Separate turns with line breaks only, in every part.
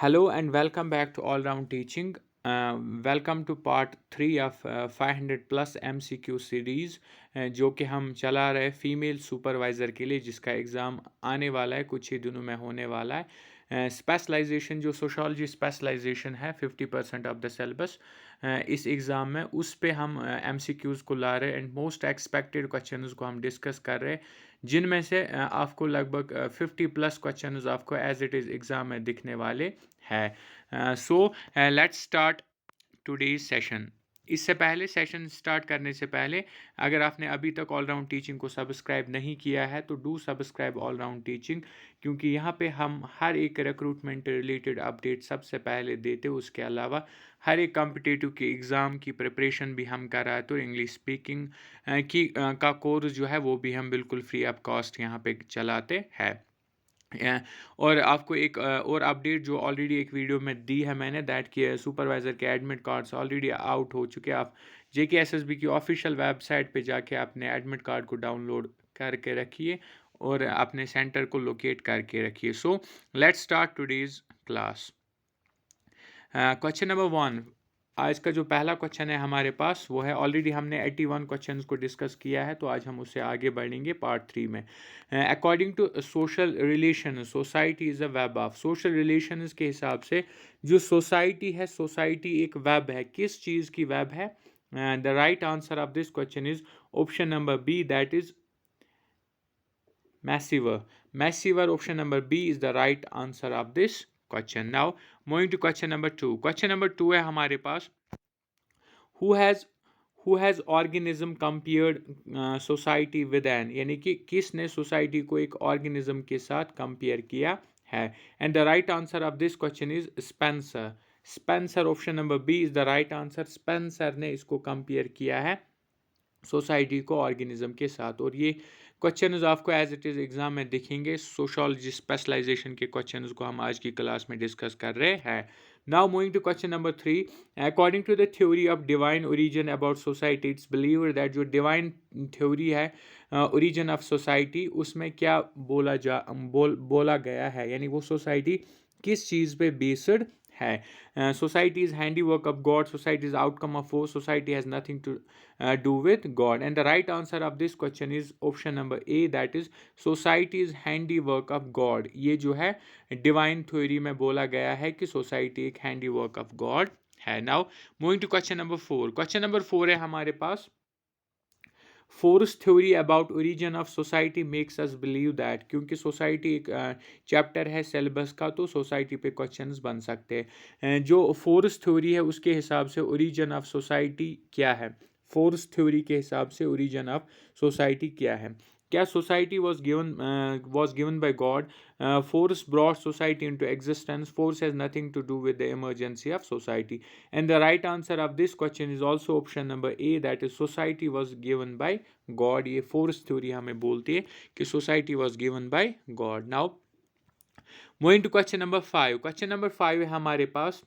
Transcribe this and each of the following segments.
Hello and welcome back to All Round Teaching. Welcome to part 3 of 500 plus MCQ series जो कि हम चला रहे फीमेल सुपरवाइज़र के लिए जिसका एग्ज़ाम आने वाला है, कुछ ही दिनों में होने वाला है। स्पेशलाइजेशन जो सोशोलॉजी स्पेशलाइजेशन है 50% ऑफ द सिलेबस इस एग्ज़ाम में उस पे हम MCQs को ला रहे हैं एंड मोस्ट एक्सपेक्टेड क्वेश्चंस को हम डिस्कस कर रहे हैं जिनमें से आपको लगभग 50 प्लस क्वेश्चंस आपको एज इट इज़ एग्ज़ाम में दिखने वाले है। So let's start today's session. इससे पहले सेशन स्टार्ट करने से पहले अगर आपने अभी तक ऑल राउंड टीचिंग को सब्सक्राइब नहीं किया है तो do subscribe all round teaching, क्योंकि यहाँ पे हम हर एक रिक्रूटमेंट रिलेटेड अपडेट सबसे पहले देते हैं। उसके अलावा हर एक कॉम्पिटिटिव के एग्ज़ाम की प्रिपरेशन भी हम कराते हैं। इंग्लिश स्पीकिंग का कोर्स जो है वो भी हम बिल्कुल फ्री ऑफ कॉस्ट यहाँ पे चलाते हैं। और आपको एक और अपडेट जो ऑलरेडी एक वीडियो में दी है मैंने, दैट कि सुपरवाइज़र के एडमिट कार्ड्स ऑलरेडी आउट हो चुके हैं। आप JKSSB की ऑफिशियल वेबसाइट पे जाके अपने एडमिट कार्ड को डाउनलोड करके रखिए और अपने सेंटर को लोकेट करके रखिए। So let's start today's class. Question number 1, आज का जो पहला क्वेश्चन है हमारे पास वो है, ऑलरेडी हमने 81 क्वेश्चंस को डिस्कस किया है तो आज हम उससे आगे बढ़ेंगे पार्ट 3 में। According to social relation society is a web of. Social relations के हिसाब से जो सोसाइटी है, सोसाइटी एक वेब है। किस चीज़ की वेब है? The right answer of this question is option number B, that is massiver. Massiver, option number B is the right answer of this question. Now moving to question number 2. Question number 2 है हमारे पास, who has organism compared society with an, यानी कि किसने society को एक organism के साथ कंपेयर किया है। And the right answer of this question is Spencer. Spencer, option number B is the right answer. Spencer ने इसको कंपेयर किया है सोसाइटी को ऑर्गेनिज्म के साथ। और ये क्वेश्चंस आपको एज इट इज़ एग्जाम में दिखेंगे। सोशोलॉजी स्पेशलाइजेशन के क्वेश्चंस को हम आज की क्लास में डिस्कस कर रहे हैं। Now moving to question number 3, according to the theory of divine origin about society, it's believed that जो डिवाइन थ्योरी है ओरिजिन ऑफ सोसाइटी, उसमें क्या बोला गया है, यानी वो सोसाइटी किस चीज़ पे बेस्ड है। Society is handiwork of God, society is outcome of force, society has nothing to do with God. And the right answer of this question is option number A, that is society is handiwork of God. ये जो है divine theory में बोला गया है कि society एक handiwork of God है। Now moving to question number 4। Question number 4 है हमारे पास, force theory about origin of society makes us believe that. क्योंकि सोसाइटी एक चैप्टर है सिलेबस का तो सोसाइटी पे क्वेश्चंस बन सकते हैं। जो फोर्स थ्योरी है उसके हिसाब से ओरिजिन ऑफ सोसाइटी क्या है? फोर्स थ्योरी के हिसाब से ओरिजिन ऑफ सोसाइटी क्या है? क्या society was given by God? Force brought society into existence. Force has nothing to do with the emergency of society. And the right answer of this question is also option number A, that is society was given by God. ये force theory हमें बोलती है कि society was given by God. Now moving to question number 5. Question number 5 है हमारे पास,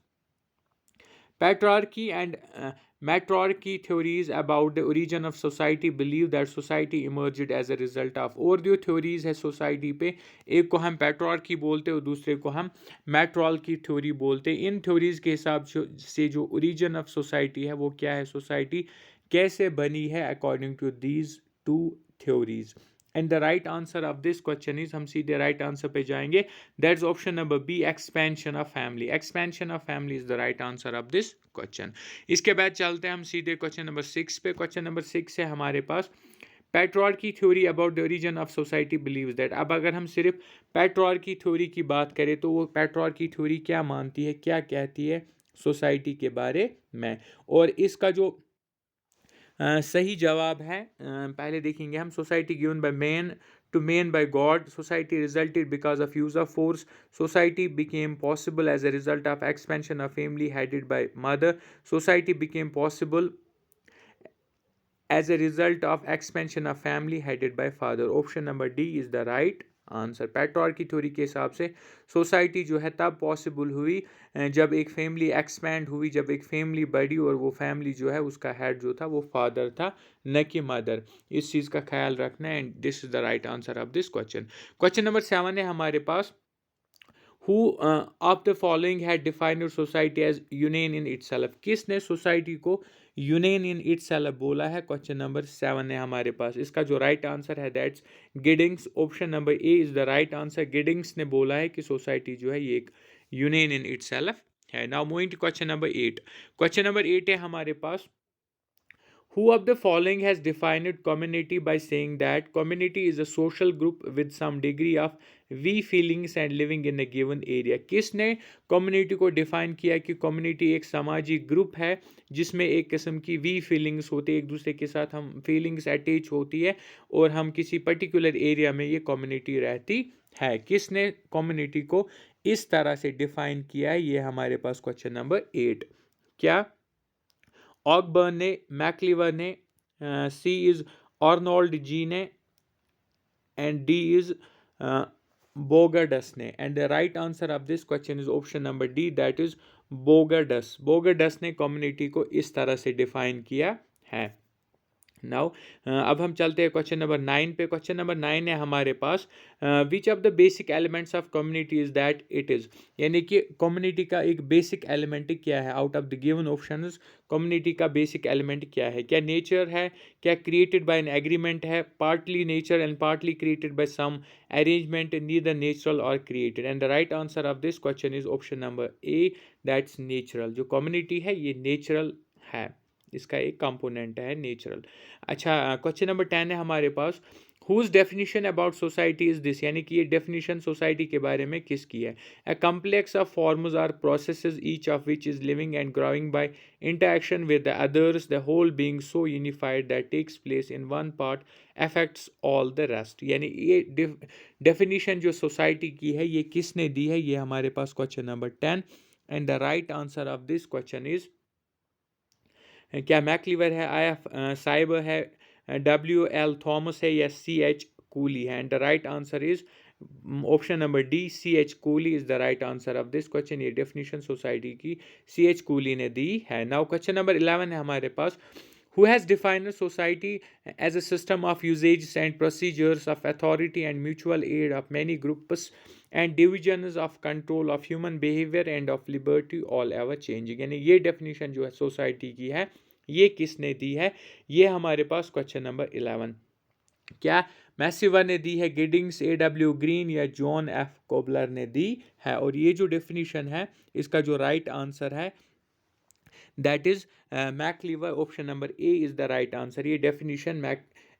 patriarchy and matriarchy theories about the origin of society believe that society emerged as a result of। और जो theories है society पे, एक को हम patriarchy बोलते हैं और दूसरे को हम matriarchy theory बोलते हैं। इन theories के हिसाब से जो origin of society है वो क्या है, society कैसे बनी है according to these two theories। And the right answer of this question is, हम सीधे राइट आंसर पे जाएंगे, that's option number B, expansion of family. Expansion of family is the right answer of this question. इसके बाद चलते हैं हम सीधे क्वेश्चन नंबर 6 पे। क्वेश्चन नंबर 6 है हमारे पास, patriarchy theory about the origin of society believes that. अब अगर हम सिर्फ पैट्रियार्की थ्योरी की बात करें तो वो पैट्रियार्की थ्योरी क्या मानती है, क्या कहती है सोसाइटी के बारे में? और इसका जो सही जवाब है पहले देखेंगे हम, society given by man to man by God, society resulted because of use of force, society became possible as a result of expansion of family headed by mother, society became possible as a result of expansion of family headed by father। option number D is the right answer. Patriarchy theory के हिसाब से society जो है तब possible हुई जब एक family expand हुई, जब एक फैमिली बढ़ी और वो फैमिली जो है उसका हेड जो था वो फादर था, न कि मदर। इस चीज़ का ख्याल रखना है and this is the right answer of this question. Question number 7 है हमारे पास, who of the following had defined society as union in itself, किसने सोसाइटी को यूनियन इन इटसेल्फ बोला है? क्वेश्चन नंबर 7 है हमारे पास। इसका जो राइट आंसर है that's Giddings. Option number A is the right answer. Giddings ने बोला है कि सोसाइटी जो है ये एक यूनियन इन इटसेल्फ है। Now moving to question number 8। क्वेश्चन नंबर 8 है हमारे पास, who of the following has defined community by saying that community is a social group with some degree of we feelings and living in a given area? किसने community को define किया कि community एक सामाजिक group है जिसमें एक किस्म की वी फीलिंग्स होती है, एक दूसरे के साथ हम फीलिंग्स अटैच होती है और हम किसी पर्टिकुलर एरिया में ये कम्युनिटी रहती है? किसने कम्युनिटी को इस तरह से डिफाइन किया है? ये हमारे पास क्वेश्चन नंबर 8। क्या ऑकबर्न ने, मैकलीवर ने, सी इज आर्नोल्ड जी ने, एंड डी इज बोगरडस ने। And the right answer of this question is option number D, that is Bogardus. Bogardus ने कम्युनिटी को इस तरह से डिफाइन किया है। नाउ अब हम चलते हैं क्वेश्चन नंबर 9 पे। क्वेश्चन नंबर 9 है हमारे पास, which of the basic elements of community is that it is, यानी कि कम्युनिटी का एक बेसिक एलिमेंट क्या है? Out of the given options community का बेसिक एलिमेंट क्या है? क्या नेचर है, क्या क्रिएटेड बाय एन एग्रीमेंट है, partly nature and partly created by some arrangement, neither natural और created? And the right answer of this question is option number A, that's natural. जो community है ये नेचुरल है, इसका एक कंपोनेंट है natural. अच्छा, क्वेश्चन नंबर 10 है हमारे पास, whose definition about society is this, यानी कि ये डेफिनेशन सोसाइटी के बारे में किसकी है? A complex of forms or processes each of which is living and growing by interaction with the others, the whole being so unified that takes place in one part affects all the rest. यानी ये definition जो society की है ये किसने दी है? ये हमारे पास question number 10। And the right answer of this question is, क्या मैकलीवर है, आई एफ साइबर है, डब्ल्यू एल थॉमस है, या सी एच कूली है? And the right answer is option number D, C H Cooley is the right answer of this question. ये definition society की C H coolie ने दी है। Now question number 11 है हमारे पास, who has defined society as a system of usages and procedures of authority and mutual aid of many groups and divisions of control of human behavior and of liberty all ever changing? यानी ये definition जो है society की है ये किसने दी है? ये हमारे पास क्वेश्चन नंबर 11। क्या मैसिवर ने दी है, गिडिंग्स, ए डब्ल्यू ग्रीन या जॉन एफ कोबलर ने दी है? और ये जो डेफिनेशन है इसका जो राइट आंसर है that is MacIver. Option number A is the right answer. ये डेफिनेशन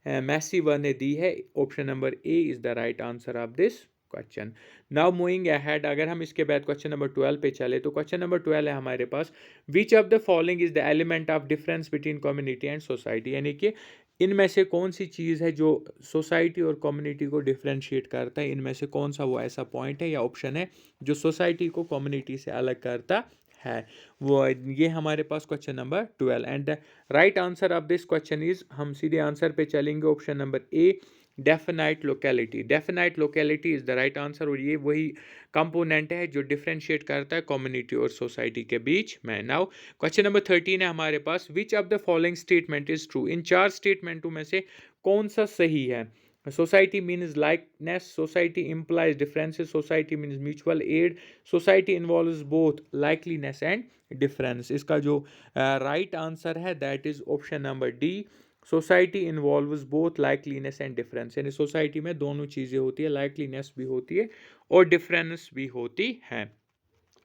मैसिवर ने दी है। Option number A is the right answer of this question. Now moving ahead, अगर हम इसके बाद क्वेश्चन नंबर 12 पे चले तो क्वेश्चन नंबर 12 है हमारे पास, which of the following is the element of difference between community and society, यानी कि इनमें से कौन सी चीज़ है जो सोसाइटी और कम्युनिटी को डिफ्रेंशिएट करता है? इनमें से कौन सा वो ऐसा पॉइंट है या ऑप्शन है जो सोसाइटी को कम्युनिटी से अलग करता है? वो ये हमारे पास question number 12। And the right answer of this question is, हम सीधे आंसर पे चलेंगे, option number A, definite locality. Definite locality is the right answer और ये वही कंपोनेंट है जो डिफ्रेंशिएट करता है कम्युनिटी और सोसाइटी के बीच में। नाउ क्वेश्चन नंबर 13 है हमारे पास, which of the following statement is true, इन 4 स्टेटमेंटों में से कौन सा सही है? Society means likeness, society implies differences, society means mutual aid, society involves both likeliness and difference. इसका जो राइट आंसर है that is option number D, society involves both likeliness and difference. यानी सोसाइटी में दोनों चीज़ें होती है, लाइकलीनेस भी होती है और डिफरेंस भी होती है।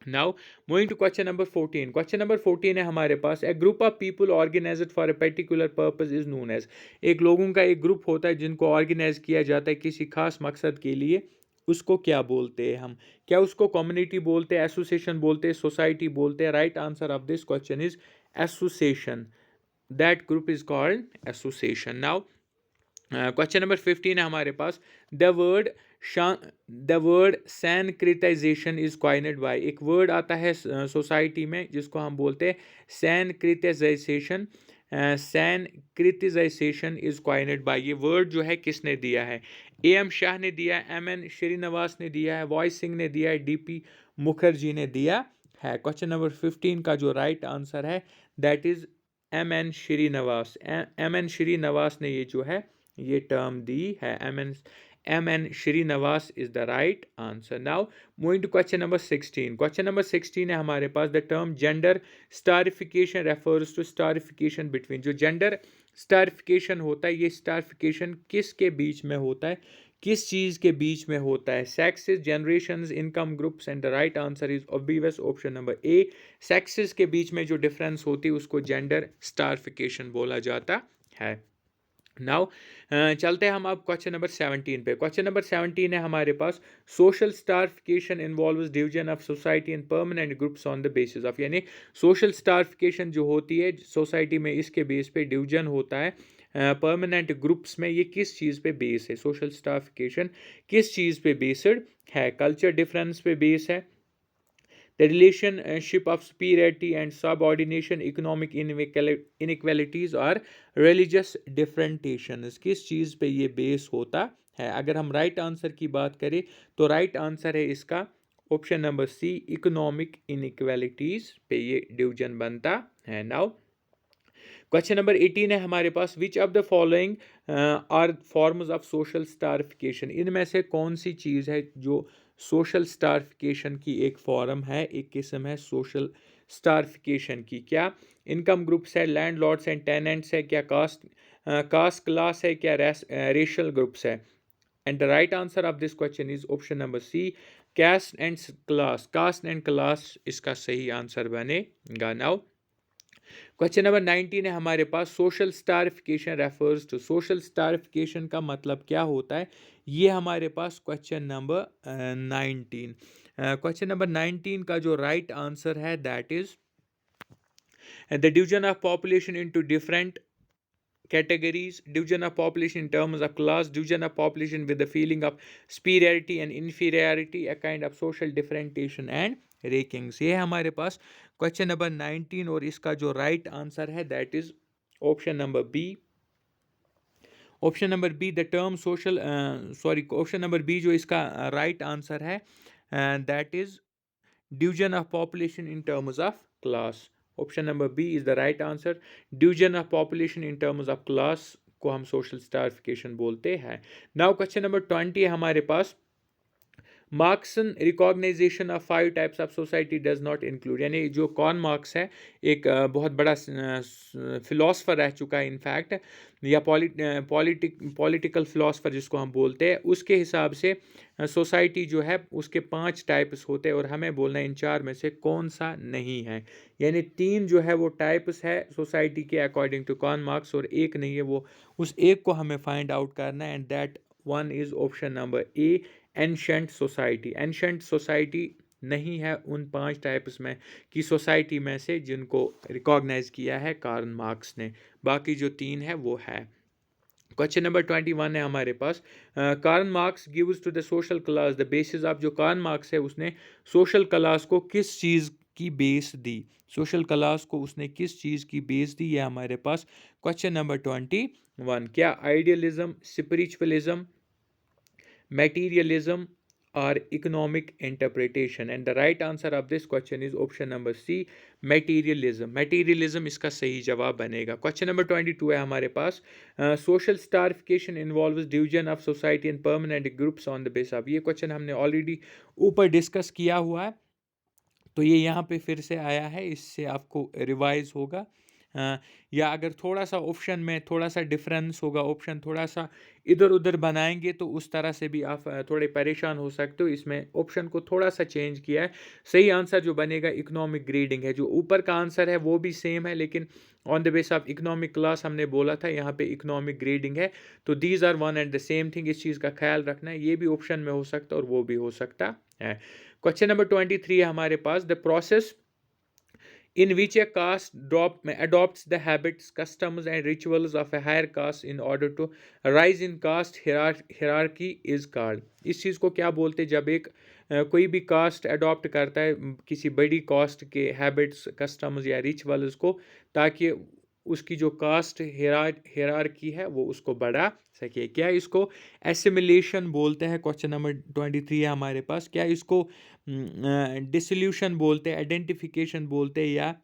Now moving to question number 14। Question number 14 है हमारे पास, a group of people organized for a particular purpose is known as, एक लोगों का एक ग्रुप होता है जिनको ऑर्गेनाइज किया जाता है किसी खास मकसद के लिए, उसको क्या बोलते हैं हम? क्या उसको कम्युनिटी बोलते हैं, एसोसिएशन बोलते हैं, सोसाइटी बोलते हैं? Right answer of this question is association, that group is called association. Now question number 15 है हमारे पास, द वर्ड सैनक्रिटाइजेशन इज क्वाइनेड बाय, एक वर्ड आता है सोसाइटी में जिसको हम बोलते हैं सैनक्रिटाइजेशन। सैनक्रिटाइजेशन इज क्वाइनेड बाय, ये वर्ड जो है किसने दिया है? ए एम शाह ने दिया है, एम एन श्रीनिवास ने दिया है, वाई सिंह ने दिया है, डी पी मुखर्जी ने दिया है? क्वेश्चन नंबर 15 का जो राइट आंसर है that is M N Srinivas. M N Srinivas ने ये जो है ये टर्म दी है। M.N. Srinivas is the right answer. Now moving to question number 16. Question number 16 है हमारे पास, the term gender starification refers to starification between. जो gender starification होता है, ये starification किसके बीच में होता है, किस चीज़ के बीच में होता है? Sexes, generations, income groups, and the right answer is obvious option number A. Sexes के बीच में जो डिफरेंस होती है उसको जेंडर स्टारिफिकेशन बोला जाता है। नाउ चलते हैं हम अब क्वेश्चन नंबर 17 पे। क्वेश्चन नंबर 17 है हमारे पास, social stratification involves division of society in permanent groups on the basis of, यानी सोशल स्टारिफिकेशन जो होती है सोसाइटी में, इसके बेस पे डिवीजन होता है परमानेंट ग्रुप्स में। ये किस चीज़ पे बेस है? सोशल स्टारिफिकेशन किस चीज़ पे बेस्ड है? कल्चर डिफरेंस पे बेस है, the relationship of superiority and subordination, economic inequalities और religious differentiations, किस चीज़ पे ये बेस होता है? अगर हम राइट आंसर की बात करें तो राइट आंसर है इसका option number C, economic inequalities पे ये डिवीजन बनता है। नाउ क्वेश्चन नंबर 18 है हमारे पास, which of the following are forms of social stratification, इनमें से कौन सी चीज़ है जो सोशल स्टारिफिकेशन की एक फॉर्म है, एक किस्म है सोशल स्टारिफिकेशन की? क्या इनकम ग्रुप्स है, लैंडलॉर्ड्स एंड टेनेंट्स है, क्या कास्ट क्लास है, क्या रेशियल ग्रुप्स है? And the right answer of this question is option number C, caste and class. Caste and class इसका सही आंसर बनेगा। नाउ क्वेश्चन नंबर 19 है हमारे पास, सोशल स्टारिफिकेशन रेफर्स टू, सोशल स्टारिफिकेशन का मतलब क्या होता है? ये हमारे पास क्वेश्चन नंबर 19। क्वेश्चन नंबर 19 का जो राइट आंसर है that is the division of population into different categories, division of population in terms of class, division of population with the feeling of superiority and inferiority, a kind of social differentiation and rankings। ये है हमारे पास question number 19 और इसका जो right answer है that is option number B. Option number B, the term social, sorry option number B जो इसका राइट आंसर है that is division of population in terms of class. Option number B is the right answer. Division of population in terms of class को हम social स्टारिफिकेशन बोलते हैं। Now question number 20 है हमारे पास, Marxian recognition of 5 types of society does not include, यानी जो corn marks है एक बहुत बड़ा फिलोसफर रह चुका है इनफैक्ट, या पॉलिटिकल फिलोसफर जिसको हम बोलते हैं, उसके हिसाब से सोसाइटी जो है उसके 5 टाइप्स होते हैं और हमें बोलना है इन 4 में से कौन सा नहीं है। यानी 3 जो है वो टाइप्स है सोसाइटी के अकॉर्डिंग टू कॉर्न मार्क्स और एक नहीं है, वो उस एक को हमें फाइंड आउट करना है and that one is option number A, ancient society. Ancient society नहीं है उन 5 टाइप्स में की सोसाइटी में से जिनको रिकॉग्नाइज किया है कार्ल मार्क्स ने, बाकी जो 3 है वो है। क्वेश्चन नंबर 21 है हमारे पास, Karl Marx gives to the social class the basis of, जो कार्ल मार्क्स है उसने सोशल क्लास को किस चीज़ की बेस दी? सोशल क्लास को उसने किस चीज़ की बेस दी? है हमारे पास क्वेश्चन नंबर 21। क्या idealism, spiritualism, materialism or economic interpretation? And the right answer of this question is option number C, materialism। materialism इसका सही जवाब बनेगा। क्वेश्चन नंबर 22 है हमारे पास, social stratification involves division of society in permanent groups on the base of, ये question हमने already ऊपर डिस्कस किया हुआ है तो ये यहाँ पे फिर से आया है, इससे आपको रिवाइज होगा। या अगर थोड़ा सा ऑप्शन में थोड़ा सा डिफरेंस होगा, ऑप्शन थोड़ा सा इधर उधर बनाएंगे तो उस तरह से भी आप थोड़े परेशान हो सकते हो। इसमें ऑप्शन को थोड़ा सा चेंज किया है। सही आंसर जो बनेगा इकोनॉमिक ग्रेडिंग है। जो ऊपर का आंसर है वो भी सेम है लेकिन on the base of economic class हमने बोला था, यहाँ पे इकोनॉमिक ग्रेडिंग है। तो these are one and the same thing, इस चीज़ का ख्याल रखना है। ये भी ऑप्शन में हो सकता है और वो भी हो सकता है। क्वेश्चन नंबर 23 है हमारे पास, the process in which a caste adopts the habits, customs and rituals of a higher caste in order to rise in caste hierarchy is called। इस चीज़ को क्या बोलते हैं? जब एक कोई भी कास्ट अडॉप्ट करता है किसी बड़ी कास्ट के हैबिट्स, कस्टम्स या रिचुअल्स को, ताकि उसकी जो कास्ट हिरार्की है वो उसको बढ़ा सके। क्या इसको एसिमिलेशन बोलते हैं? क्वेश्चन नंबर 23 है हमारे पास। क्या इसको डिसोल्यूशन बोलते हैं, आइडेंटिफिकेशन बोलते हैं या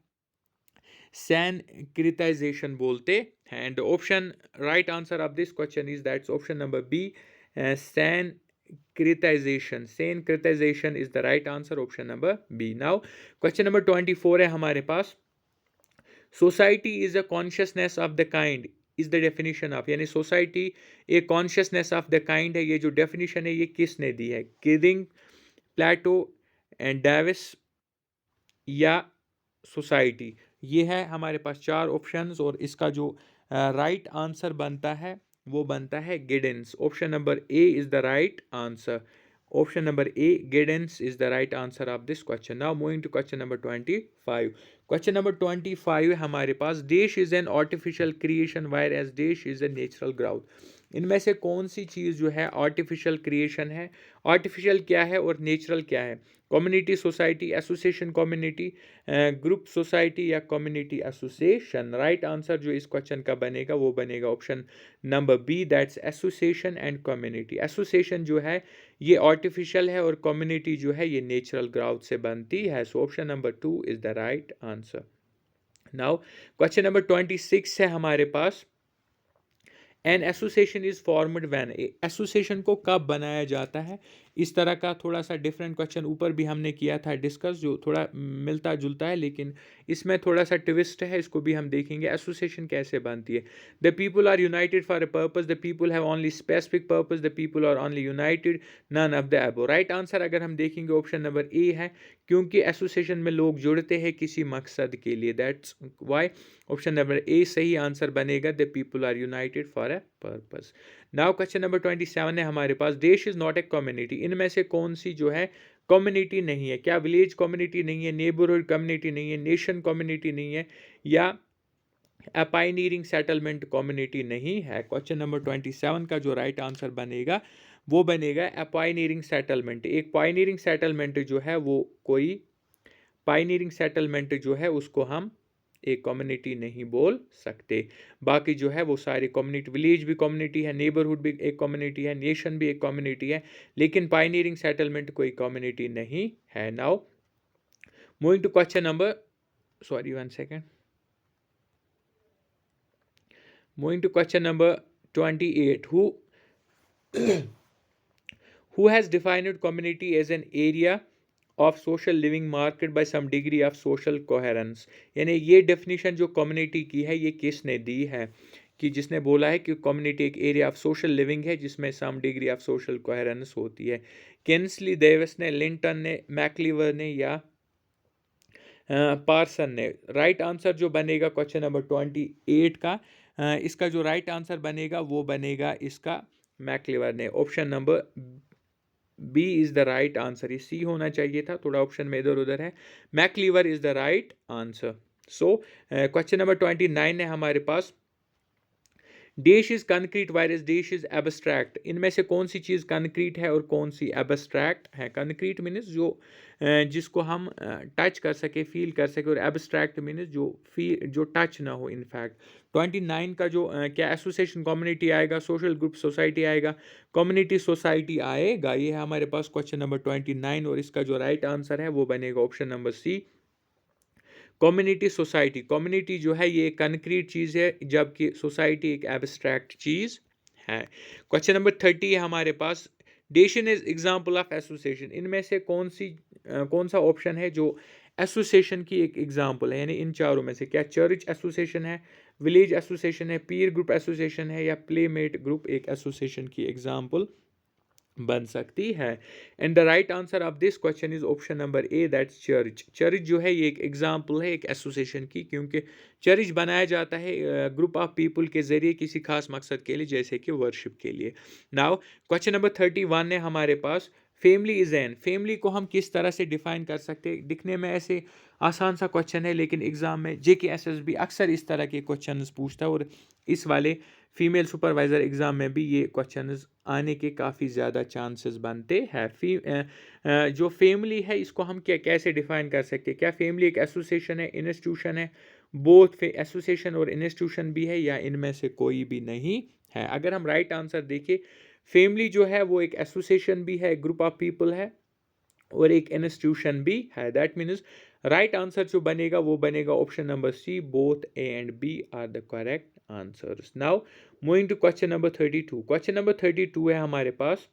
सैनक्रिटाइजेशन बोलते हैं? And option right answer of this question is that's option number B, Syncretization is the right answer, option number B. Now question number 24 है हमारे पास, society is a consciousness of the kind is the definition of, यानी society एक consciousness of the kind है, ये जो definition है ये किसने दी है, किरिंग, प्लेटो एंड डेविस या सोसाइटी। ये है हमारे पास चार ऑप्शंस और इसका जो राइट आंसर बनता है वो बनता है guidance. Option number A is the right answer. Option number A guidance is the right answer of this question. Now moving to question number 25। Question number 25 हमारे पास, देश is an artificial creation whereas desh is a natural growth. इनमें से कौन सी चीज़ जो है artificial creation है, आर्टिफिशियल क्या है और नेचुरल क्या है? Community, society, association, community, group society या कम्युनिटी एसोसिएशन। राइट आंसर जो इस क्वेश्चन का बनेगा वो बनेगा option number B, that's association and community. Association जो है ये आर्टिफिशियल है और कम्युनिटी जो है ये नेचुरल ग्राउथ से बनती है। So option number 2 is the right answer. Now question number 26 है हमारे पास, an association is formed when. Association को कब बनाया जाता है? इस तरह का थोड़ा सा डिफरेंट क्वेश्चन ऊपर भी हमने किया था डिस्कस, जो थोड़ा मिलता जुलता है लेकिन इसमें थोड़ा सा ट्विस्ट है, इसको भी हम देखेंगे। एसोसिएशन कैसे बनती है? The people are united for a purpose, the people have only specific purpose, the people are only united, none of the above. Right answer अगर हम देखेंगे ऑप्शन नंबर ए है, क्योंकि एसोसिएशन में लोग जुड़ते हैं किसी मकसद के लिए, that's why option number A सही आंसर बनेगा, the people are united for a purpose. Now question number 27 है हमारे पास, देश इज नॉट ए कम्युनिटी। इनमें से कौन सी जो है कम्युनिटी नहीं है? क्या विलेज कम्युनिटी नहीं है, नेबरहुड कम्युनिटी नहीं है, नेशन कम्युनिटी नहीं है, या पायनियरिंग सेटलमेंट कम्युनिटी नहीं है? क्वेश्चन नंबर 27 का जो राइट आंसर बनेगा वो बनेगा पायनियरिंग सेटलमेंट। एक पायनियरिंग सेटलमेंट जो है वो कोई पायनियरिंग सेटलमेंट जो है उसको हम एक कम्युनिटी नहीं बोल सकते। बाकी जो है वो सारी कम्युनिटी, विलेज भी कम्युनिटी है, नेबरहुड भी एक कम्युनिटी है, नेशन भी एक कम्युनिटी है, लेकिन पायनियरिंग सेटलमेंट कोई कम्युनिटी नहीं है। Now moving to question number, sorry 1 second, moving to question number 28, who has defined community as an area of social living marked by some degree of social coherence। यानी ये definition जो community की है ये किसने दी है, कि जिसने बोला है कि कम्युनिटी एक एरिया ऑफ सोशल लिविंग है जिसमें some degree of social coherence होती है? किन्सली डेविस ने, लिंटन ने, मैकलीवर ने या पार्सन ने? राइट आंसर जो बनेगा क्वेश्चन नंबर 28 का, इसका जो राइट आंसर बनेगा वो बनेगा इसका मैकलीवर ने। Option number B is the right answer. ये सी होना चाहिए था, थोड़ा ऑप्शन में इधर उधर है। MacIver is the right answer. So question number 29 है हमारे पास, देश इज कंक्रीट वायरस देश इज एब्स्ट्रैक्ट। इनमें से कौन सी चीज़ कंक्रीट है और कौन सी एब्स्ट्रैक्ट है? कंक्रीट मीन्स जो जिसको हम टच कर सके, फील कर सके, और एब्स्ट्रैक्ट मीन्स जो टच ना हो। इनफैक्ट 29 का जो क्या एसोसिएशन कम्युनिटी आएगा, सोशल ग्रुप सोसाइटी आएगा, कम्युनिटी सोसाइटी आएगा? ये है हमारे पास क्वेश्चन नंबर 29 और इसका जो राइट आंसर है वो बनेगा option number C, community society. Community जो है ये एक कंक्रीट चीज़ है जबकि सोसाइटी एक एब्स्ट्रैक्ट चीज़ है। क्वेश्चन नंबर 30 है हमारे पास, nation is example of association. इनमें से कौन सा ऑप्शन है जो एसोसिएशन की एक एग्जाम्पल है? यानी इन चारों में से क्या चर्च एसोसिएशन है, विलेज एसोसिएशन है, पीर ग्रुप एसोसिएशन है, या प्लेमेट ग्रुप एक एसोसिएशन की एग्जाम्पल बन सकती है? And the right answer of this question is option number A, that's church. Church जो है ये एक एग्जाम्पल है एक एसोसिएशन की, क्योंकि चर्च बनाया जाता है ग्रुप ऑफ पीपल के जरिए किसी खास मकसद के लिए, जैसे कि वर्शिप के लिए। नाउ क्वेश्चन नंबर 31 है हमारे पास, फैमिली इज एन। फैमिली को हम किस तरह से डिफाइन कर सकते हैं? दिखने में ऐसे आसान सा क्वेश्चन है लेकिन एग्जाम में JKSSB अक्सर इस तरह के क्वेश्चंस पूछता है, और इस वाले फीमेल सुपरवाइज़र एग्ज़ाम में भी ये क्वेश्चंस आने के काफ़ी ज़्यादा चांसेस बनते हैं। जो फैमिली है इसको हम कैसे डिफाइन कर सकते हैं? क्या फैमिली एक एसोसिएशन है, इंस्टीट्यूशन है? बोथ एसोसिएशन और इंस्टीट्यूशन भी है, या इनमें से कोई भी नहीं है? अगर हम राइट आंसर देखें, फैमिली जो है वो एक एसोसिएशन भी है, ग्रुप ऑफ पीपल है, और एक इंस्टीट्यूशन भी है। दैट मीन्स राइट आंसर जो बनेगा वो बनेगा option number C, both A and B are the correct answers. Now moving to question number 32. Question number 32 है हमारे पास,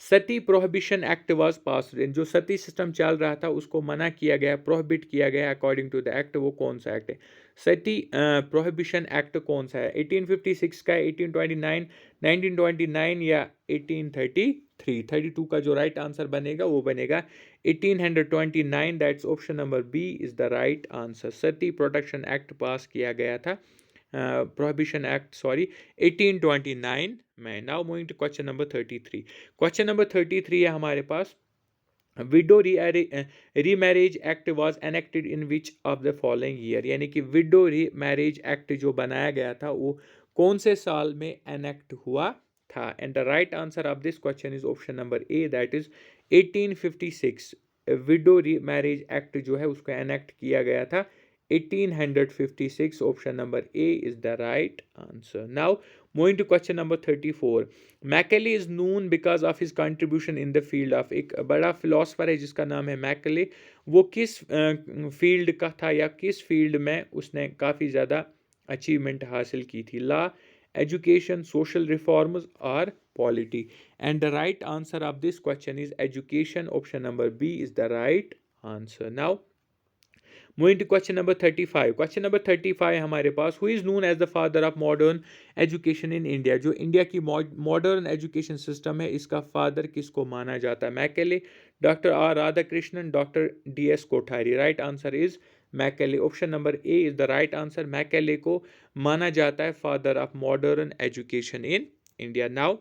सती प्रोहिबिशन एक्ट वाज पास्ड। जो सती सिस्टम चल रहा था उसको मना किया गया, प्रोहिबिट किया गया अकॉर्डिंग टू द एक्ट, वो कौन सा एक्ट है? सती प्रोहिबिशन एक्ट कौन सा है? 1856 का, 1829, 1929 या 1833? 32 का जो राइट आंसर बनेगा वो बनेगा 1829। That's option number B is the right answer. Sati protection act pass किया गया था, प्रोहिबिशन एक्ट सॉरी, 1829 में। Now moving to question number 33। Question number 33 है हमारे पास, widow remarriage act was enacted in which of the following year? यानी कि window remarriage act जो बनाया गया था वो कौन से साल में एनेक्ट हुआ था? And the right answer of this question is option number A, that is 1856। Window remarriage act जो है उसको एनेक्ट किया गया था 1856। Option number A is the right answer. Now moving to question number 34, Macaulay is known because of his contribution in the field of, एक बड़ा philosopher है जिसका नाम है मैकेले, वो किस फील्ड का था या किस फील्ड में उसने काफ़ी ज़्यादा अचीवमेंट हासिल की थी? लॉ, एजुकेशन, सोशल रिफॉर्म्स और polity? And the right answer of this question is education. Option number B is the right answer. Now moving to question number 35। Question number 35 हमारे पास, who is known as the father of modern education in India? जो India की modern education system है इसका father किसको माना जाता है? Macaulay, doctor R Radhakrishnan, doctor D S Kothari? Right answer is Macaulay. Option number A is the right answer. Macaulay को माना जाता है father of modern education in India. Now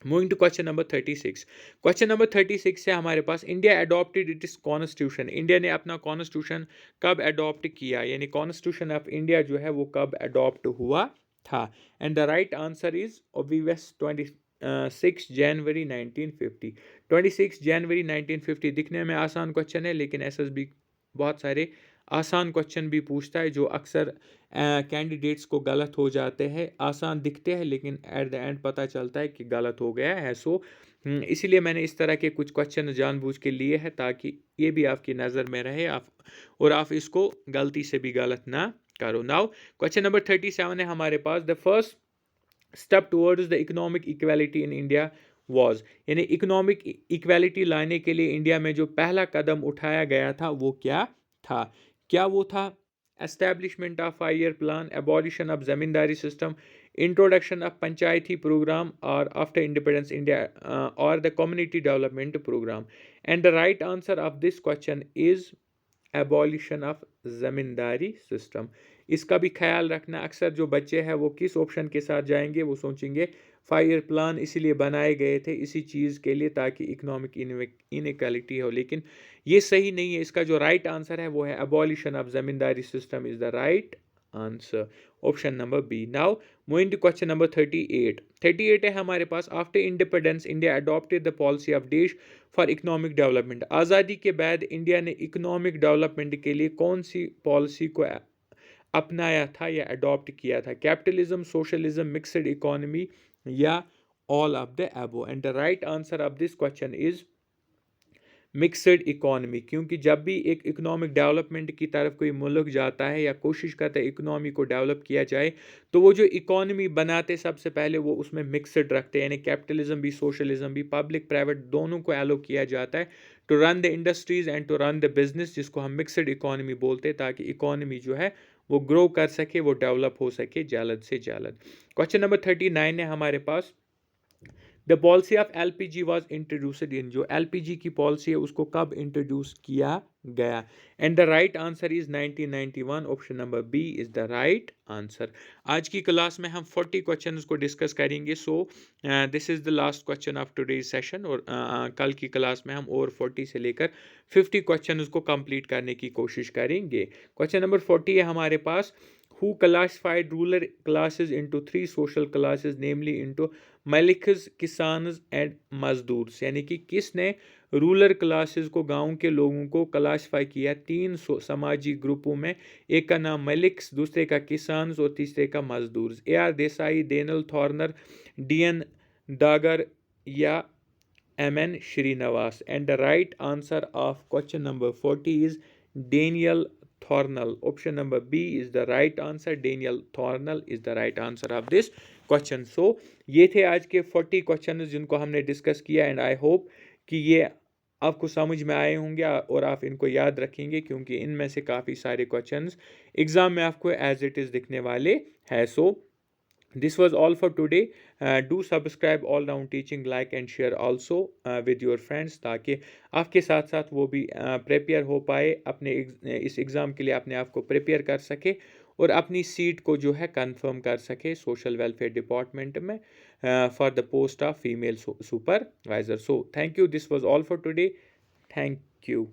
moving to question number 36। Question number 36 है हमारे पास, India adopted it is constitution. India ने अपना constitution कब अडॉप्ट किया? यानी कॉन्स्टिट्यूशन ऑफ इंडिया जो है वो कब अडॉप्ट हुआ था? And the right answer is obvious 26 जनवरी 1950। 26 जनवरी 1950 दिखने में आसान क्वेश्चन है लेकिन एसएसबी बहुत सारे आसान क्वेश्चन भी पूछता है जो अक्सर कैंडिडेट्स को गलत हो जाते हैं। आसान दिखते हैं लेकिन एट द एंड पता चलता है कि गलत हो गया है। सो इसीलिए मैंने इस तरह के कुछ क्वेश्चन जानबूझ के लिए है ताकि ये भी आपकी नज़र में रहे आप और आप इसको गलती से भी गलत ना करो। नाउ क्वेश्चन नंबर 37 है हमारे पास, the first step towards the economic equality in India was. यानी इकोनॉमिक इक्वालिटी लाने के लिए इंडिया में जो पहला कदम उठाया गया था वो क्या था? क्या वो था? Establishment of 5 year plan, abolition of zamindari system, introduction of panchayati program और आफ्टर इंडिपेंडेंस इंडिया और the community development program? And the right answer of this question is abolition of zamindari system. इसका भी ख्याल रखना, अक्सर जो बच्चे हैं वो किस ऑप्शन के साथ जाएंगे, वो सोचेंगे 5 ईयर प्लान इसीलिए बनाए गए थे इसी चीज़ के लिए ताकि इकोनॉमिक इनइक्वालिटी हो, लेकिन ये सही नहीं है। इसका जो राइट आंसर है वो है abolition of zamindari system is the right answer. Option number B. Now moving to question number 38। 38 है हमारे पास, after independence India adopted the policy of देश फॉर इकोनॉमिक डेवलपमेंट। आज़ादी के बाद इंडिया ने इकोनॉमिक डेवलपमेंट के लिए कौन सी पॉलिसी को अपनाया था या अडॉप्ट किया था? कैपिटलिज्म, सोशलिज्म, मिक्सड इकोनॉमी या all of the above? And the right answer of this question is mixed economy, क्योंकि जब भी एक इकोनॉमिक डेवलपमेंट की तरफ कोई मुल्क जाता है या कोशिश करता है इकोनॉमी को डेवलप किया जाए तो वो जो इकोनॉमी बनाते सबसे पहले वो उसमें मिक्सड रखते हैं, यानी कैपिटलिज्म भी सोशलिज्म भी, पब्लिक प्राइवेट दोनों को एलो किया जाता है to run the industries and to run the business, जिसको हम मिक्सड इकोनॉमी बोलते हैं, ताकि इकोनॉमी जो है वो ग्रो कर सके, वो डेवलप हो सके जल्द से जल्द। क्वेश्चन नंबर 39 है हमारे पास, the policy of LPG was introduced in. जो एलपीजी की पॉलिसी है उसको कब इंट्रोड्यूस किया गया? And the right answer is 1991। Option number B is the right answer. आज की क्लास में हम 40 क्वेश्चंस को डिस्कस करेंगे। So this is the last question of today's session और कल की क्लास में हम और 40 से लेकर 50 क्वेश्चन को कंप्लीट करने की कोशिश करेंगे। क्वेश्चन नंबर 40 है हमारे पास, who classified rural classes into 3 social classes, namely into maliks, kisans and mazdoors? यानी कि किसने रूरल क्लासेस को, गांव के लोगों को क्लासिफाई किया 3 समाजी ग्रुपों में? एक का नाम मलिक्स, दूसरे का किसान्स और तीसरे का mazdoors. A R Desai, Daniel Thorner, D N Dagar या M N Srinivas? And the right answer of question number 40 is Daniel Thornell. Option number B is the right answer. Daniel Thornell is the right answer of this question. So ये थे आज के 40 question जिनको हमने discuss किया and I hope कि ये आपको समझ में आए होंगे और आप इनको याद रखेंगे क्योंकि इनमें से काफ़ी सारे क्वेश्चंस एग्ज़ाम में आपको एज इट इज़ दिखने वाले हैं. सो this was all for today. Do subscribe all round teaching, like and share also with your friends ताकि आपके साथ साथ वो भी प्रिपेयर हो पाए अपने इस एग्ज़ाम के लिए अपने आप को प्रिपेयर कर सके और अपनी सीट को जो है कंफर्म कर सके सोशल वेलफेयर डिपार्टमेंट में for the post of female supervisor. So thank you. This was all for today. Thank you.